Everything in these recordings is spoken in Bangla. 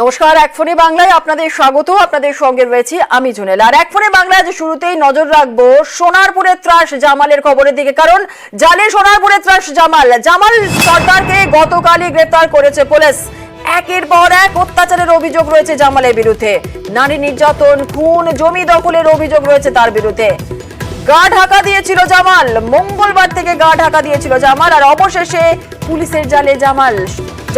নমস্কার, এক ফোনে বাংলায় আপনাদের স্বাগত। আপনাদের সঙ্গে রয়েছি আমি জুনেল। আর এক ফোনে বাংলায় আজ শুরুতেই নজর রাখবো সোনারপুরের ত্রাস জামালের খবরের দিকে, কারণ জালে সোনারপুরের ত্রাস জামাল সর্দারকে গতকালই গ্রেফতার করেছে পুলিশ। একের পর এক অত্যাচারের অভিযোগ রয়েছে জামালের বিরুদ্ধে। নারী নির্যাতন, খুন, জমি দখলের অভিযোগ রয়েছে তার বিরুদ্ধে। গা ঢাকা দিয়েছিল জামাল, মঙ্গলবার থেকে গা ঢাকা দিয়েছিল জামাল, আর অবশেষে পুলিশের জালে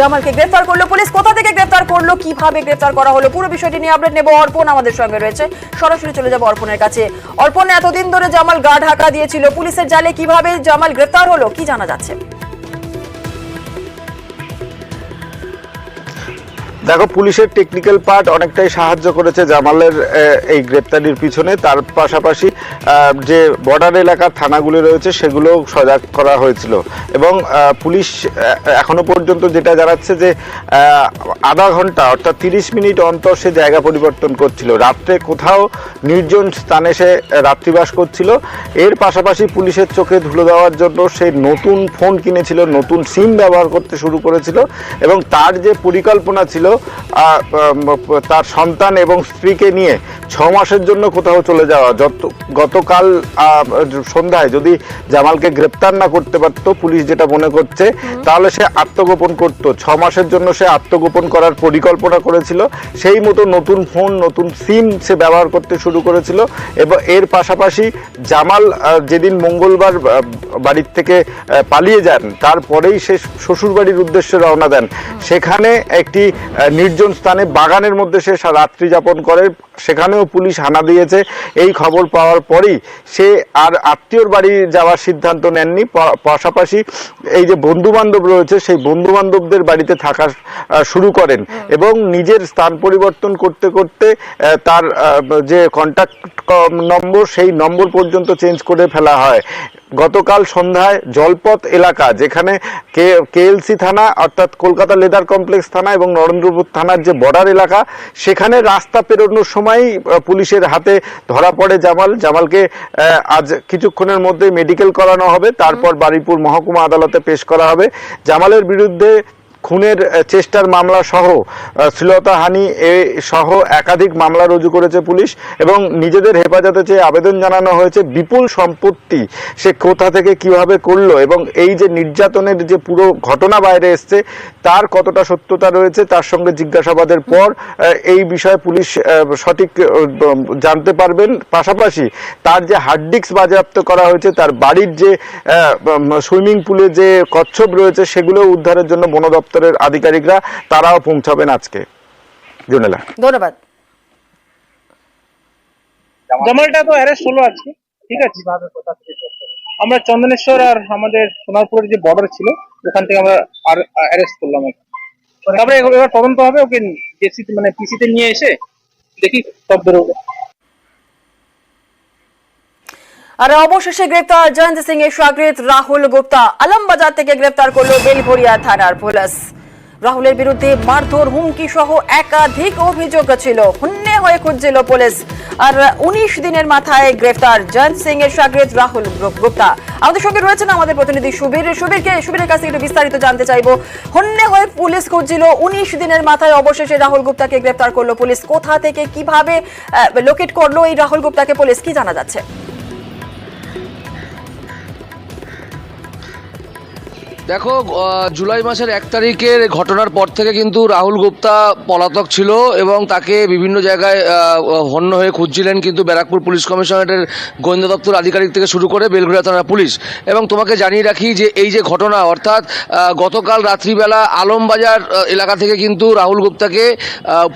জামালকে গ্রেফতার করলো পুলিশ। কোথা থেকে গ্রেফতার করলো, কিভাবে গ্রেফতার করা হলো, পুরো বিষয়টি নিয়ে আপডেট নেব। অর্পণ আমাদের সঙ্গে রয়েছে, সরাসরি চলে যাবো অর্পণের কাছে। অর্পণ, এতদিন ধরে জামাল গা ঢাকা দিয়েছিল, পুলিশের জালে কিভাবে জামাল গ্রেফতার হলো, কি জানা যাচ্ছে? দেখো, পুলিশের টেকনিক্যাল পার্ট অনেকটাই সাহায্য করেছে জামালের এই গ্রেপ্তারির পিছনে। তার পাশাপাশি যে বর্ডার এলাকার থানাগুলি রয়েছে সেগুলো সজাগ করা হয়েছিল, এবং পুলিশ এখনো পর্যন্ত যেটা জানাচ্ছে যে আধা ঘন্টা অর্থাৎ 30 মিনিট অন্তর সে জায়গা পরিবর্তন করছিল, রাত্রে কোথাও নির্জন স্থানে সে রাত্রিবাস করছিল। এর পাশাপাশি পুলিশের চোখে ধুলো দেওয়ার জন্য সে নতুন ফোন কিনেছিল, নতুন সিম ব্যবহার করতে শুরু করেছিল, এবং তার যে পরিকল্পনা ছিল তার সন্তান এবং স্ত্রীকে নিয়ে 6 মাসের জন্য কোথাও চলে যাওয়া। গতকাল সন্ধ্যায় যদি জামালকে গ্রেপ্তার না করতে পারত পুলিশ, যেটা মনে করছে, তাহলে সে আত্মগোপন করত। 6 মাসের জন্য সে আত্মগোপন করার পরিকল্পনা করেছিল। সেই মতো নতুন ফোন, নতুন সিম সে ব্যবহার করতে শুরু করেছিল। এবং এর পাশাপাশি জামাল যেদিন মঙ্গলবার বাড়ির থেকে পালিয়ে যান, তারপরেই সে শ্বশুরবাড়ির উদ্দেশ্যে রওনা দেন। সেখানে একটি নির্জন স্থানে বাগানের মধ্যে সে রাত্রি যাপন করে, সেখানেও পুলিশ হানা দিয়েছে। এই খবর পাওয়ার পরেই সে আর আত্মীয়র বাড়ি যাওয়ার সিদ্ধান্ত নেননি, পাশাপাশি এই যে বন্ধু বান্ধব রয়েছে সেই বন্ধু বান্ধবদের বাড়িতে থাকা শুরু করেন, এবং নিজের স্থান পরিবর্তন করতে করতে তার যে কন্ট্যাক্ট নম্বর সেই নম্বর পর্যন্ত চেঞ্জ করে ফেলা হয়। গতকাল সন্ধ্যায় জলপথ এলাকা, যেখানে কেএলসি থানা অর্থাৎ কলকাতা লেদার কমপ্লেক্স থানা এবং নরেন্দ্রপুর থানার যে বর্ডার এলাকা, সেখানে রাস্তা পেরোনোর সময় পুলিশের হাতে ধরা পড়ে জামালকে আজ কিছুক্ষণের মধ্যে মেডিকেল করানো হবে, তারপর বারুইপুর মহকুমা আদালতে পেশ করা হবে। জামালের বিরুদ্ধে খুনের চেষ্টার মামলা সহ শ্লীলতাহানি সহ একাধিক মামলা রুজু করেছে পুলিশ, এবং নিজেদের হেফাজতে চেয়ে আবেদন জানানো হয়েছে। বিপুল সম্পত্তি সে কোথা থেকে কিভাবে করলো, এবং এই যে নির্যাতনের যে পুরো ঘটনা বাইরে এসছে তার কতটা সত্যতা রয়েছে, তার সঙ্গে জিজ্ঞাসাবাদের পর এই বিষয়ে পুলিশ সঠিক জানতে পারবেন। পাশাপাশি তার যে হার্ড ডিস্ক বাজেয়াপ্ত করা হয়েছে, তার বাড়ির যে সুইমিং পুলে যে কচ্ছপ রয়েছে, সেগুলো উদ্ধারের জন্য বন দপ্তরের আধিকারিকরা তারাও পৌঁছাবেন আজকে। জুনেলা, ধন্যবাদ। জামালটা তো অ্যারেস্ট হলো আজকে, ঠিক আছে। আমরা চন্দনেশ্বর আর আমাদের সোনারপুরের যে বর্ডার ছিল ওখান থেকে আমরা অ্যারেস্ট করলাম। তারপরে এবার তদন্ত হবে, ওকে জেসিতে মানে পিসিতে নিয়ে এসে দেখি সব বেরোবে। আর অবশেষে গ্রেফতার জয়ন্ত সিং এর শাগরিদ রাহুল গুপ্তা। আলমবাজার থেকে গ্রেফতার করলো বেলঘরিয়া থানার পুলিশ। রাহুলের বিরুদ্ধে মারধর, হুমকি সহ একাধিক অভিযোগ ছিল, হন্যে হয়ে খুঁজছিল পুলিশ। আর 19 দিনের মাথায় গ্রেফতার জয়ন্ত সিং এর শাগরিদ রাহুল গুপ্তা। আমাদের সঙ্গে রয়েছেন আমাদের প্রতিনিধি সুবীরের কাছ থেকে একটু বিস্তারিত জানতে চাইবো। হন্যে হয়ে পুলিশ খুঁজছিল, 19 দিনের মাথায় অবশেষে রাহুল গুপ্তাকে গ্রেফতার করলো পুলিশ। কোথা থেকে কিভাবে লোকেট করলো এই রাহুল গুপ্তাকে পুলিশ, কি জানা যাচ্ছে? দেখো, জুলাই মাসের 1 তারিখের ঘটনার পর থেকে কিন্তু রাহুল গুপ্তা পলাতক ছিল, এবং তাকে বিভিন্ন জায়গায় হন্য হয়ে খুঁজছিলেন কিন্তু ব্যারাকপুর পুলিশ কমিশনারেটের গোয়েন্দা দপ্তর আধিকারিক থেকে শুরু করে বেলঘরিয়া থানার পুলিশ। এবং তোমাকে জানিয়ে রাখি যে এই যে ঘটনা, অর্থাৎ গতকাল রাত্রিবেলা আলমবাজার এলাকা থেকে কিন্তু রাহুল গুপ্তাকে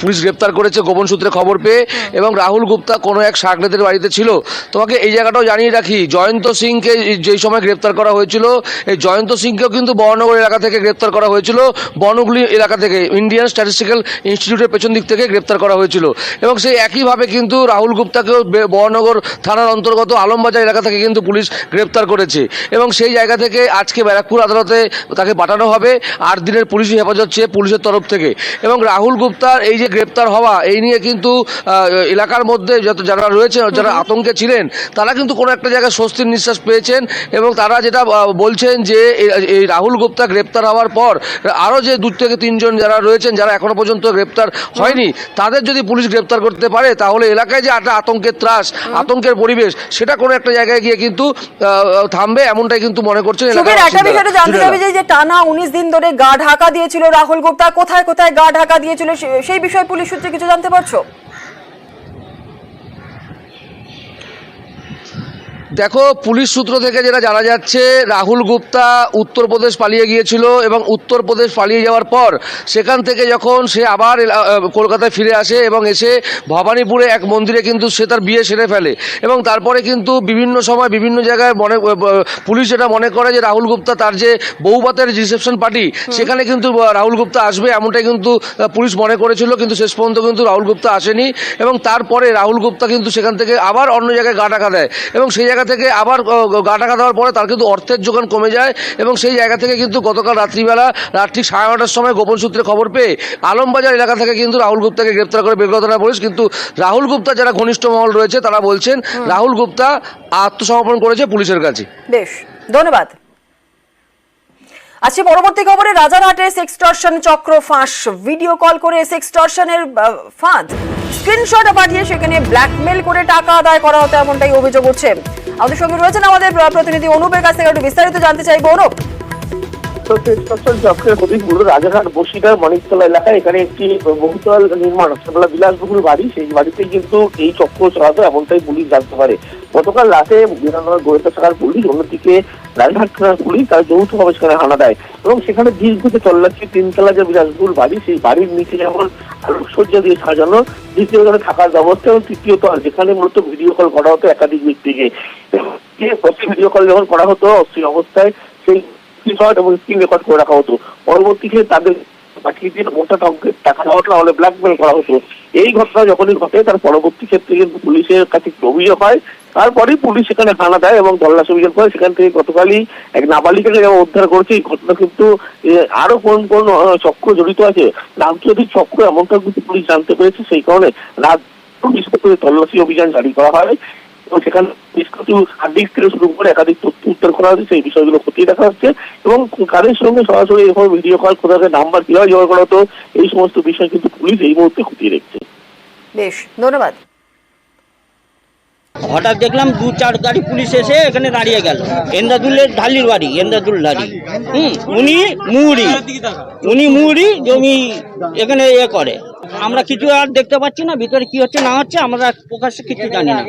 পুলিশ গ্রেপ্তার করেছে গোপন সূত্রে খবর পেয়ে, এবং রাহুল গুপ্তা কোনো এক শাগরেদের বাড়িতে ছিল। তোমাকে এই জায়গাটাও জানিয়ে রাখি, জয়ন্ত সিংকে যেই সময় গ্রেপ্তার করা হয়েছিল, এই জয়ন্ত সিংকেও কিন্তু বর্ণনগর এলাকা থেকে গ্রেপ্তার করা হয়েছিল, বনগুলি এলাকা থেকে, ইন্ডিয়ান স্ট্যাটিস্টিক্যাল ইনস্টিটিউটের পেছন দিক থেকে গ্রেপ্তার করা হয়েছিল। এবং সেই একইভাবে কিন্তু রাহুল গুপ্তাকেও বর্ণনগর থানার অন্তর্গত আলমবাজার এলাকা থেকে কিন্তু পুলিশ গ্রেপ্তার করেছে, এবং সেই জায়গা থেকে আজকে ব্যারাকপুর আদালতে তাকে পাঠানো হবে 8 দিনের পুলিশি হেফাজত চেয়ে পুলিশের তরফ থেকে। এবং রাহুল গুপ্তার এই যে গ্রেপ্তার হওয়া, এই নিয়ে কিন্তু এলাকার মধ্যে যারা রয়েছে, যারা আতঙ্কে ছিলেন, তারা কিন্তু কোনো একটা জায়গায় স্বস্তির নিঃশ্বাস পেয়েছেন, এবং তারা যেটা বলছেন যে এই রাহুল গুপ্তা গ্রেপ্তার হওয়ার পর আরও যে 2 থেকে 3 জন যারা রয়েছেন, যারা এখনো পর্যন্ত গ্রেপ্তার হয়নি, তাদের যদি পুলিশ গ্রেপ্তার করতে পারে তাহলে এলাকায় যে একটা আতঙ্কের ত্রাস, আতঙ্কের পরিবেশ, সেটা কোনো একটা জায়গায় গিয়ে কিন্তু থামবে, এমনটাই কিন্তু মনে করছেন এলাকার সুবীর, একটা বাসিন্দারা। বিষয়টা জানতে চাইবে যে টানা 19 দিন ধরে গা ঢাকা দিয়েছিল রাহুল গুপ্তা, কোথায় কোথায় গা ঢাকা দিয়েছিল সেই বিষয়ে পুলিশ সূত্রে কিছু জানতে পারছো? দেখো, পুলিশ সূত্র থেকে যেটা জানা যাচ্ছে, রাহুল গুপ্তা উত্তরপ্রদেশ পালিয়ে গিয়েছিল এবং উত্তরপ্রদেশ পালিয়ে যাওয়ার পর সেখান থেকে যখন সে আবার কলকাতায় ফিরে আসে এবং এসে ভবানীপুরে এক মন্দিরে কিন্তু সে তার বিয়ে সেরে ফেলে এবং তারপরে কিন্তু বিভিন্ন সময় বিভিন্ন জায়গায় পুলিশ যেটা মনে করে যে রাহুল গুপ্তা তার যে বৌভাতের রিসেপশন পার্টি, সেখানে কিন্তু রাহুল গুপ্তা আসবে, এমনটাই কিন্তু পুলিশ মনে করেছিল, কিন্তু শেষ পর্যন্ত কিন্তু রাহুল গুপ্তা আসেনি এবং তারপরে রাহুল গুপ্তা কিন্তু সেখান থেকে আবার অন্য জায়গায় গা ঢাকা দেয় এবং সেই জায়গা থেকে আবার গা ঢাকা দেওয়ার পরে তার কিন্তু অর্থের যোগান কমে যায় এবং সেই জায়গা থেকে কিন্তু গতকাল রাত্রিবেলা ঠিক 9:30টার সময় গোপন সূত্রে খবর পেয়ে আলমবাজার এলাকা থেকে কিন্তু রাহুল গুপ্তাকে গ্রেপ্তার করে বেগরতা থানা পুলিশ। কিন্তু রাহুল গুপ্তা যারা ঘনিষ্ঠ মহল রয়েছে তারা বলছেন রাহুল গুপ্তা আত্মসমর্পণ করেছে পুলিশের কাছে। বেশ, ধন্যবাদ। আজকে পরবর্তী খবরে রাজারহাটে সেক্সটর্শন চক্র ফাঁস, ভিডিও কল করে সেক্সটর্শনের ফাঁদ, স্ক্রিনশট পাঠিয়ে সেখানে ব্ল্যাকমেল করে টাকা আদায় করা হতো, এমনটাই অভিযোগ উঠছে। আমাদের সঙ্গে রয়েছেন আমাদের প্রতিনিধি অনুপের কাছ থেকে একটু বিস্তারিত জানতে চাইবো। অনুপ, চক্রের হবিগঞ্জ রাজারহাট বসিরহাট মানিকতলা এলাকায় এখানে একটি বহুতল নির্মাণ বিলাসবহুল বাড়ি, সেই বাড়িতে কিন্তু এই চক্র চালাতো, এমনটাই পুলিশ জানতে পারে। গতকাল রাতে বিধাননগর গোয়েন্দা শাখার পুলিশ, অন্যদিকে রাজারহাট থানার পুলিশ তার যৌথভাবে সেখানে হানা দেয় এবং সেখানে দীর্ঘতে তল্লাশি 3তলা যে বিলাসবহুল বাড়ি, সেই বাড়ির নিচে যেমন আলোকসজ্জা দিয়ে সাজানো, দ্বিতীয় তলায় থাকার ব্যবস্থা এবং তৃতীয় তলা যেখানে মূলত ভিডিও কল করা হতো একাধিক ব্যক্তিকে, ভিডিও কল যখন করা হতো সেই অবস্থায় সেই এবং স্ক্রিন রেকর্ড করে রাখা হতো। পরবর্তীতে তাদের পাঠিয়ে দিয়ে মোটা টাকা দেওয়া না হলে ব্ল্যাকমেল করা হতো। এই ঘটনা যখনই ঘটে তার পরবর্তী ক্ষেত্রে কিন্তু পুলিশের কাছে অভিযোগ হয়, তারপরেই পুলিশ সেখানে হানা দেয় এবং তল্লাশি অভিযান করে সেখান থেকে গতকালই এক নাবালিকাকে যেমন উদ্ধার করেছে। এই ঘটনা কিন্তু আরো কোন কোন চক্র জড়িত আছে, আন্তর্জাতিক চক্র, এমনটা কিন্তু পুলিশ জানতে পেরেছে। সেই কারণে রাত তল্লাশি অভিযান জারি করা হয় এবং সেখানে হার্ড ডিস্ক থেকে শুরু করে একাধিক তথ্য উদ্ধার করা হচ্ছে, সেই বিষয়গুলো খতিয়ে দেখা হচ্ছে এবং কাদের সঙ্গে সরাসরি এরকম ভিডিও কল কোথায় নাম্বার কিভাবে জোগাড় করা হতো, এই সমস্ত বিষয় কিন্তু পুলিশ এই মুহূর্তে খতিয়ে দেখছে। বেশ, ধন্যবাদ। হঠাৎ দেখলাম 2-4 গাড়ি পুলিশ এসে এখানে দাঁড়িয়ে গেল। এন্দাদুলের ঢালির বাড়ি, এন্দাদুল ঢালি। উনি মুড়ি জমি এখানে করে। আমরা কিছু আর দেখতে পাচ্ছি না, ভিতরে কি হচ্ছে না হচ্ছে আমরা প্রকাশ্যে কিছু জানি না।